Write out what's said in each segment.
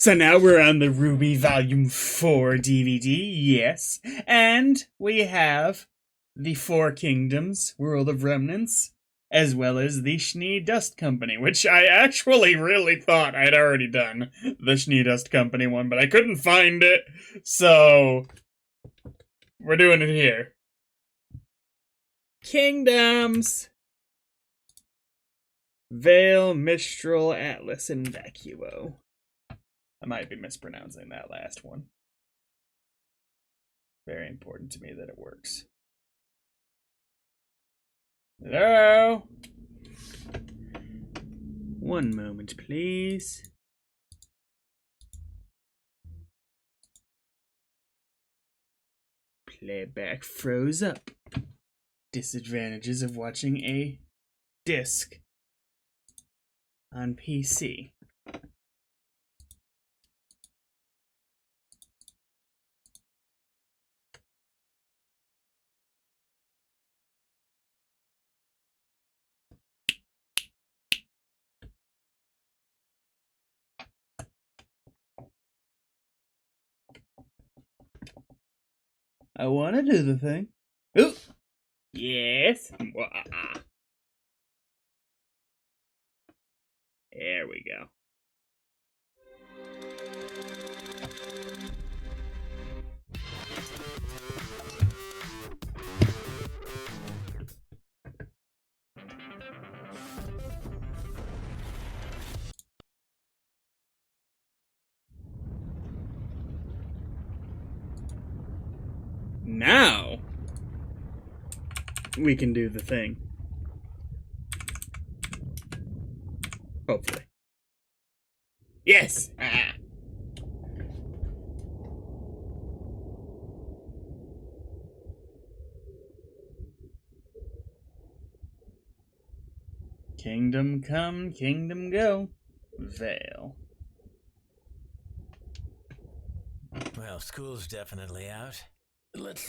So now we're on the RWBY Volume 4 DVD, yes. And we have the Four Kingdoms, World of Remnants, as well as the Schnee Dust Company, which I actually really thought I'd already done, the Schnee Dust Company one, but I couldn't find it, so we're doing it here. Kingdoms! Vale, Mistral, Atlas, and Vacuo. I might be mispronouncing that last one. Very important to me that it works. Hello? One moment, please. Playback froze up. Disadvantages of watching a disc on PC. I want to do the thing. Ooh. Yes. There we go. Now we can do the thing. Hopefully. Yes! Ah. Kingdom come, kingdom go. Vale. Well, school's definitely out. Let's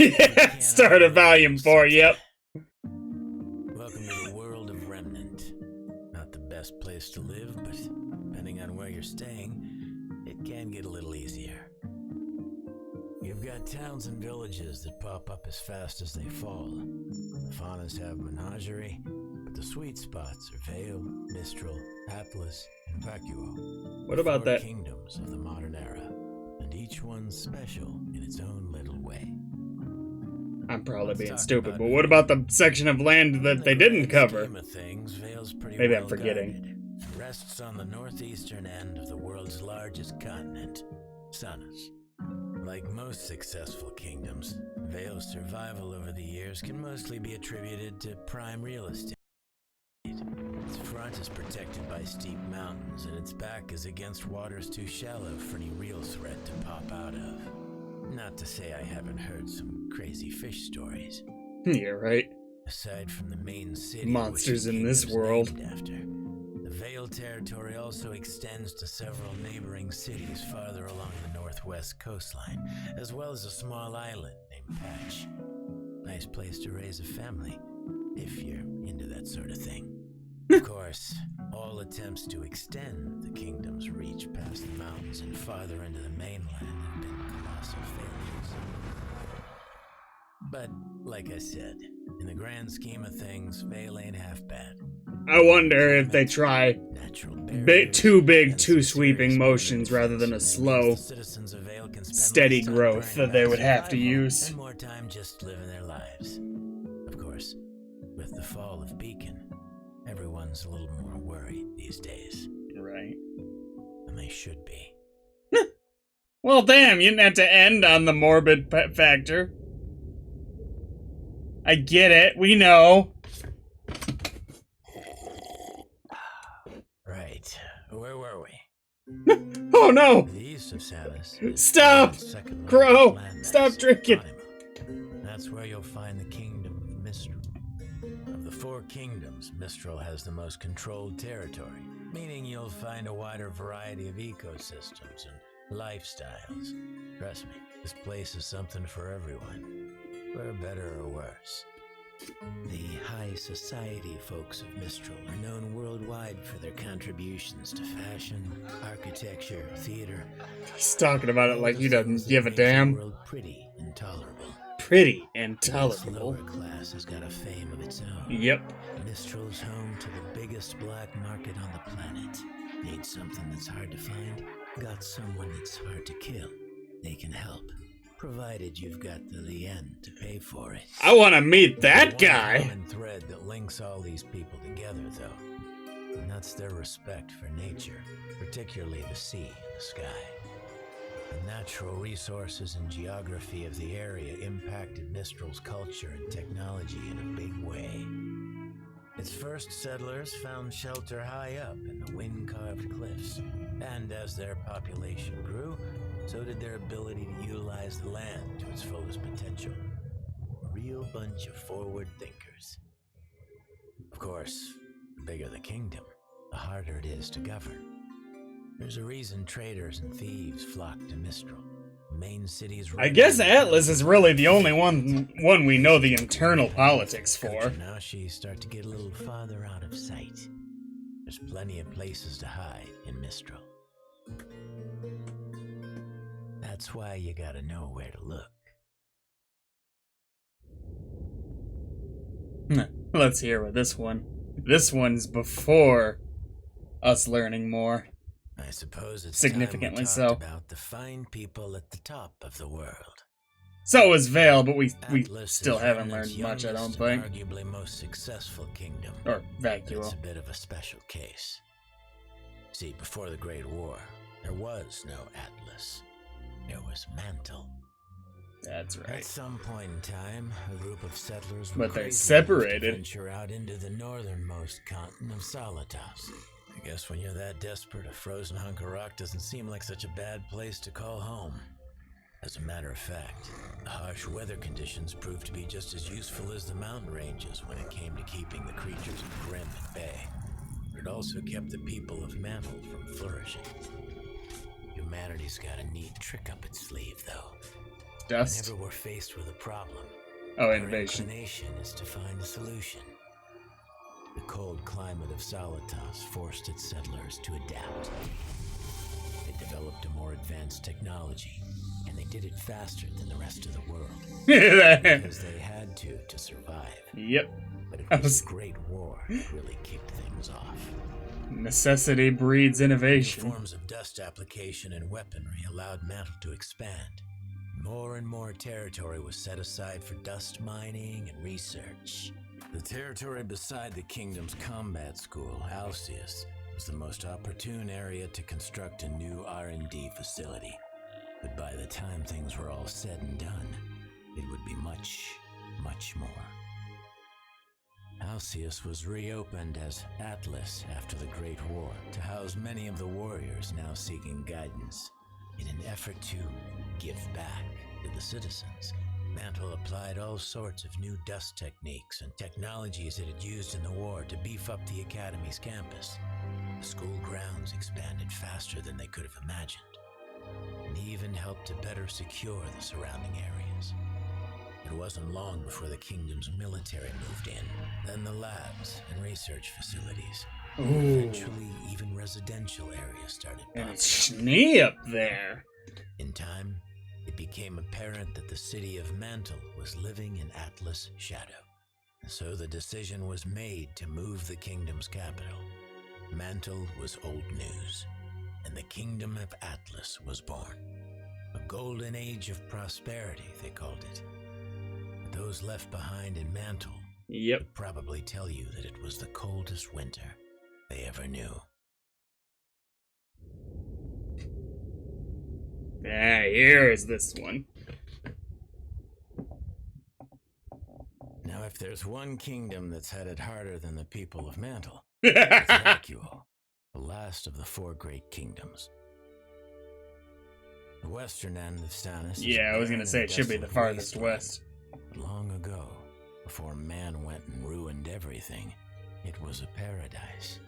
start a volume 4, yep. Welcome to the world of Remnant. Not the best place to live, but depending on where you're staying, it can get a little easier. You've got towns and villages that pop up as fast as they fall. The faunas have menagerie, but the sweet spots are Vale, Mistral, Atlas, and Vacuo. What about that? Kingdoms of the modern era, and each one's special in its own little way. I'm probably being stupid, but what about the section of land that they didn't cover? Maybe I'm forgetting. It rests on the northeastern end of the world's largest continent, Sunus. Like most successful kingdoms, Vale's survival over the years can mostly be attributed to prime real estate. Its front is protected by steep mountains, and its back is against waters too shallow for any real threat to pop out of. Not to say I haven't heard some crazy fish stories. You're right. Aside from the main city, monsters in this world. After, the Vale territory also extends to several neighboring cities farther along the northwest coastline, as well as a small island named Patch. Nice place to raise a family, if you're into that sort of thing. Of course, all attempts to extend the kingdom's reach past the mountains and farther into the mainland have been colossal failures. But, like I said, in the grand scheme of things, Vale ain't half bad. I wonder if they try too big, too sweeping motions rather than a slow, steady growth that they would have to use. And more time just living their lives. Of course, with the fall of Beacon, everyone's a little more worried these days. Right. And they should be. Well, damn, you didn't have to end on the morbid factor. I get it, we know. Right. Where were we? Oh no! The east of Sanus. Stop! Crow! Stop drinking! That's where you'll find the kingdom of Mistral. Of the four kingdoms, Mistral has the most controlled territory, meaning you'll find a wider variety of ecosystems and lifestyles. Trust me, this place is something for everyone, for better or worse. The high society folks of Mistral are known worldwide for their contributions to fashion, architecture, theater. He's talking about it like he doesn't give a Makes the damn. world pretty and tolerable. Pretty and This tolerable. lower class has got a fame of its own. Yep. Mistral's home to the biggest black market on the planet. Need something that's hard to find? Got someone that's hard to kill? They can help, provided you've got the lien to pay for it. I want to meet that There's one guy. common thread that links all these people together, though, and that's their respect for nature, particularly the sea and the sky. The natural resources and geography of the area impacted Mistral's culture and technology in a big way. Its first settlers found shelter high up in the wind-carved cliffs, and as their population grew, so did their ability to utilize the land to its fullest potential. A real bunch of forward thinkers. Of course, the bigger the kingdom, the harder it is to govern. There's a reason traders and thieves flock to Mistral. Main cities. I guess Atlas is really the only one we know the internal politics for. Now she start to get a little farther out of sight. There's plenty of places to hide in Mistral. That's why you gotta know where to look. Let's hear what this one. This one's before us learning more. I suppose it's Significantly time we talked so. about the fine people at the top of the world. So is Vale, but we Atlas still is haven't Remnant's learned much, I don't youngest think. and arguably most successful kingdom. Or It's Vacuo. a bit of a special case. See, before the Great War, there was no Atlas. There was Mantle. That's At right. some point in time, a group of settlers were But they're crazy enough to separated. venture out into the northernmost continent of Solitas. I guess when you're that desperate, a frozen hunk of rock doesn't seem like such a bad place to call home. As a matter of fact, the harsh weather conditions proved to be just as useful as the mountain ranges when it came to keeping the creatures of Grim at bay. But it also kept the people of Mantle from flourishing. Humanity's got a neat trick up its sleeve, though. Dust. Whenever we're faced with a problem, Oh, our innovation. inclination is to find a solution. The cold climate of Solitas forced its settlers to adapt. They developed a more advanced technology, and they did it faster than the rest of the world. Because they had to survive. Yep. But it That was was- the Great War that really kicked things off. Necessity breeds New innovation. forms of dust application and weaponry allowed Mantle to expand. More and more territory was set aside for dust mining and research. The territory beside the kingdom's combat school, Alceus, was the most opportune area to construct a new R&D facility. But by the time things were all said and done, it would be much, much more. Alceus was reopened as Atlas after the Great War to house many of the warriors now seeking guidance. In an effort to give back to the citizens, Mantle applied all sorts of new dust techniques and technologies it had used in the war to beef up the Academy's campus. The school grounds expanded faster than they could have imagined, and even helped to better secure the surrounding areas. It wasn't long before the kingdom's military moved in, then the labs and research facilities. Ooh. Eventually, even residential areas started And popping it's up. Schnee up there. In time, it became apparent that the city of Mantle was living in Atlas' shadow. So the decision was made to move the kingdom's capital. Mantle was old news, and the kingdom of Atlas was born. A golden age of prosperity, they called it. But those left behind in Mantle Yep. would probably tell you that it was the coldest winter they ever knew. Ah, here is this one. Now, if there's one kingdom that's had it harder than the people of Mantle, it's Vacuo, the last of the four great kingdoms. The western end of Stannis is Yeah, I was barren gonna say and it should be the desolate farthest wasteland. west. Long ago, before man went and ruined everything, it was a paradise.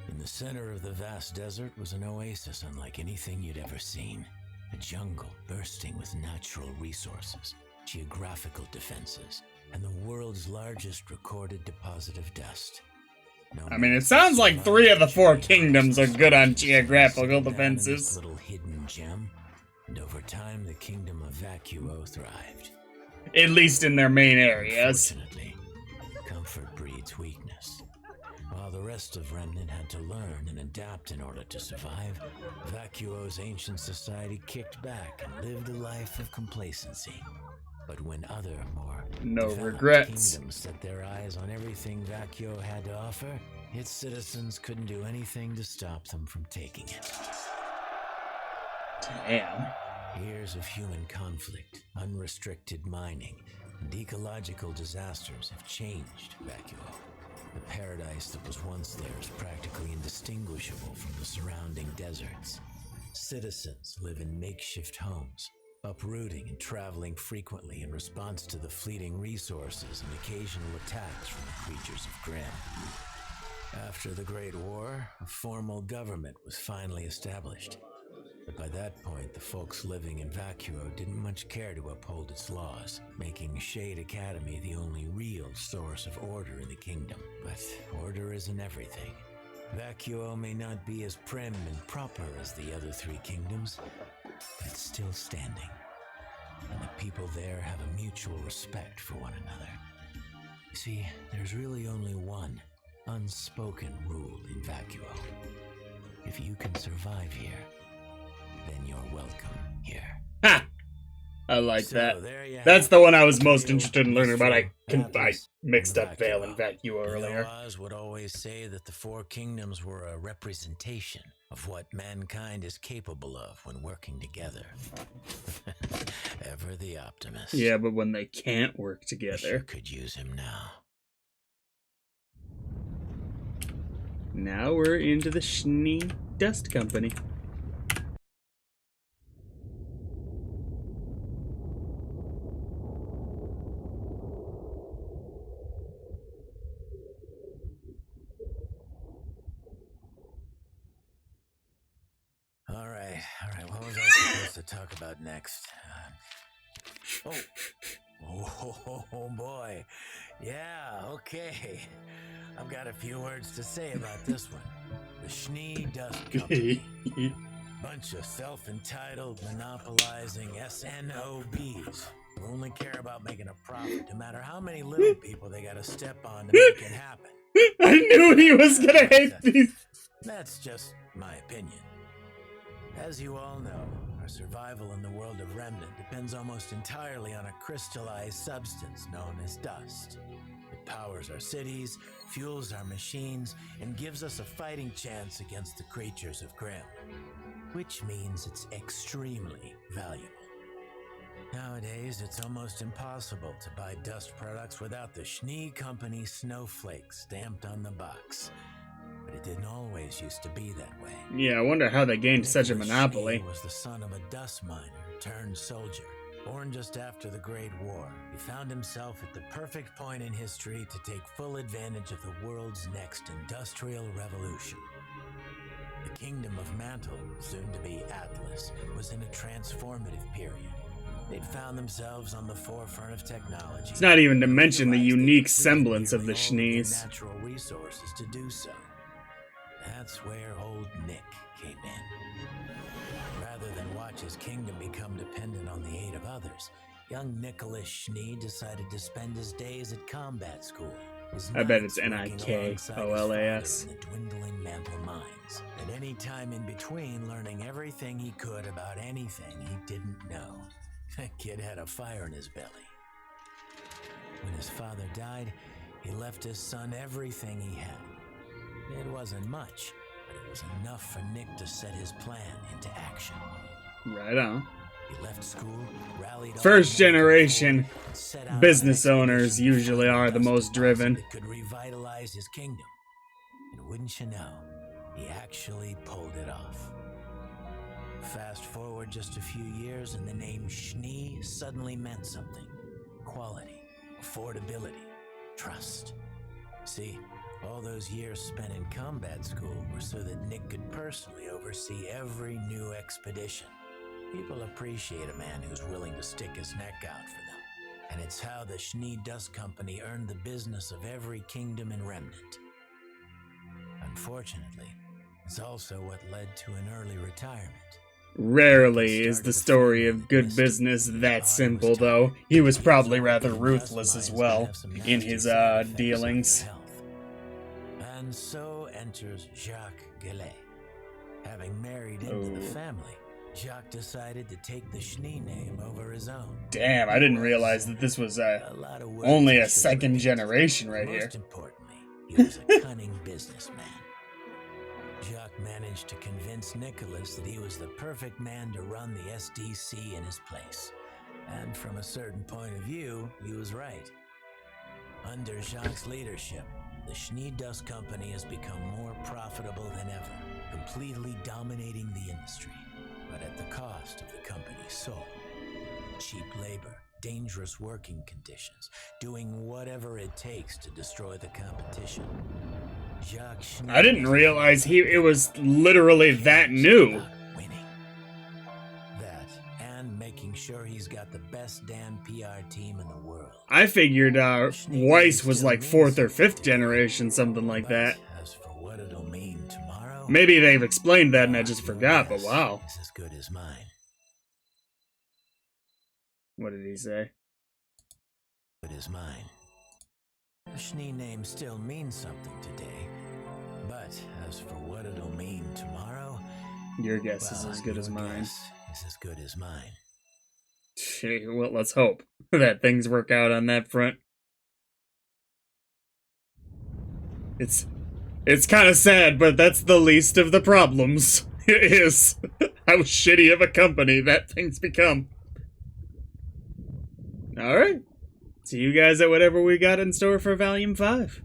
In the center of the vast desert was an oasis unlike anything you'd ever seen. A jungle bursting with natural resources, geographical defenses, and the world's largest recorded deposit of dust. I mean, it sounds like 3 of the 4 kingdoms are good on geographical defenses. Little hidden gem, and over time, the kingdom of Vacuo thrived. At least in their main areas. Unfortunately, comfort breeds weakness. While the rest of Remnant had to learn and adapt in order to survive, Vacuo's ancient society kicked back and lived a life of complacency. But when other, more developed kingdoms set their eyes on everything Vacuo had to offer, its citizens couldn't do anything to stop them from taking it. Damn. Years of human conflict, unrestricted mining, and ecological disasters have changed Vacuo. The paradise that was once there is practically indistinguishable from the surrounding deserts. Citizens live in makeshift homes, uprooting and traveling frequently in response to the fleeting resources and occasional attacks from the creatures of Grimm. After the Great War, a formal government was finally established. But by that point, the folks living in Vacuo didn't much care to uphold its laws, making Shade Academy the only real source of order in the kingdom. But order isn't everything. Vacuo may not be as prim and proper as the other 3 kingdoms, but it's still standing. And the people there have a mutual respect for one another. You see, there's really only one unspoken rule in Vacuo. If you can survive here, then you're welcome here. Ha! I like that. That's the one I was most interested in learning about. I mixed up Vale and Vacuo earlier. Oz would always say that the 4 kingdoms were a representation of what mankind is capable of when working together. Ever the optimist. Yeah, but when they can't work together. Sure could use him now. Now we're into the Schnee Dust Company. All right, what was I supposed to talk about next? Oh boy. Yeah, okay. I've got a few words to say about this one. The Schnee Dust Company. Bunch of self-entitled, monopolizing SNOBs who only care about making a profit, no matter how many little people they gotta step on to make it happen. I knew he was gonna hate these. That's just my opinion. As you all know, our survival in the world of Remnant depends almost entirely on a crystallized substance known as dust. It powers our cities, fuels our machines, and gives us a fighting chance against the creatures of Grimm. Which means it's extremely valuable. Nowadays, it's almost impossible to buy dust products without the Schnee Company snowflake stamped on the box. But it didn't always used to be that way. Yeah, I wonder how they gained such a monopoly. Schnee was the son of a dust miner turned soldier. Born just after the Great War, he found himself at the perfect point in history to take full advantage of the world's next industrial revolution. The kingdom of Mantle, soon to be Atlas, was in a transformative period. They'd found themselves on the forefront of technology. It's not even to mention the unique semblance of the Schnees. Natural resources to do so. That's where old Nick came in. Rather than watch his kingdom become dependent on the aid of others, young Nicholas Schnee decided to spend his days at combat school. I bet it's Nikolas. In the dwindling Mantle mines. And any time in between, learning everything he could about anything he didn't know. That kid had a fire in his belly. When his father died, he left his son everything he had. It wasn't much, but it was enough for Nick to set his plan into action. Right on. He left school, rallied First generation business owners usually are the most driven. That could revitalize his kingdom. And wouldn't you know, he actually pulled it off. Fast forward just a few years and the name Schnee suddenly meant something. Quality, affordability, trust. See, all those years spent in combat school were so that Nick could personally oversee every new expedition. People appreciate a man who's willing to stick his neck out for them. and it's how the Schnee Dust Company earned the business of every kingdom in Remnant. Unfortunately, it's also what led to an early retirement. Rarely is the story of good business that simple, though. He was probably rather ruthless as well in his dealings. And so enters Jacques Gillet. Having married into the family, Jacques decided to take the Schnee name over his own. Damn, I didn't realize that this was only a second generation right here. Most importantly, he was a cunning businessman. Jacques managed to convince Nicholas that he was the perfect man to run the SDC in his place. And from a certain point of view, he was right. Under Jacques' leadership, the Schnee Dust Company has become more profitable than ever, completely dominating the industry, but at the cost of the company's soul. Cheap labor, dangerous working conditions, doing whatever it takes to destroy the competition. Jacques Schnee I didn't realize it was literally that new. Winning. That, and making sure he's got the best damn PR team in the world. I figured Weiss was like 4th or 5th generation, something like that. As for what it'll mean tomorrow, Maybe they've explained that and I just forgot, but wow. It's as good as mine. What did he say? Good as mine. The Schnee name still means something today, but as for what it'll mean tomorrow, Your guess is as good as mine. Is as good as mine. Well, let's hope that things work out on that front. It's kind of sad, but that's the least of the problems. It is how shitty of a company that thing's become. Alright. See you guys at whatever we got in store for Volume 5.